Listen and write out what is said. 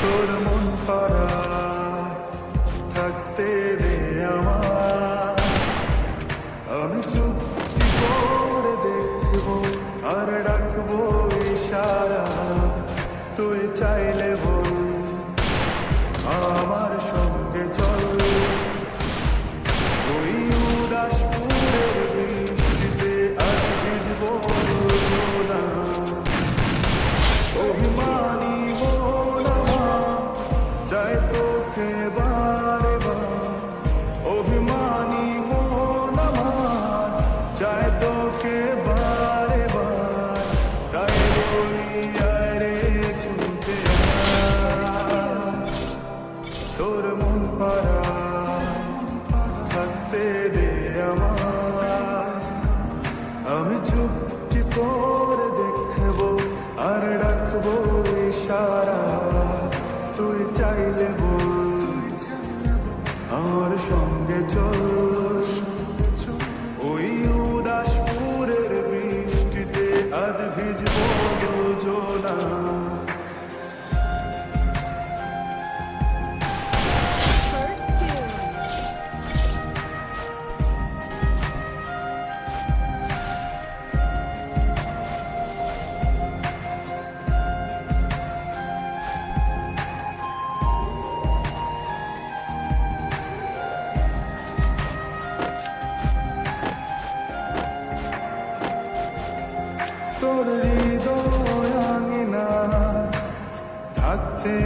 তোর মন পাড়া থাকতে দে আমার, আমি চুপটি করে দেখবো আর ডাকবো ইশারা, তুই চাইলে বল আমার সঙ্গে চল। ওই উদাসপুরের বৃষ্টিতে আজ ভিজবো না, অভিমানী মন আমার চায় তোকে বারে বার, অভিমানী মন আমার চায় তোকে বারে বার, তাই বলি আরে ছুটে আয়। তোর মন পাড়া থাকতে দে আমার, আমি চুপটি করে দেখবো আর ডাকবো ইশারা, তুই চাইলে বল আমার সঙ্গে চল। ওই উদাসপুরের বৃষ্টিতে আজ ভিজবো যোজনা। তোর হৃদয় আঙিনা থাকতে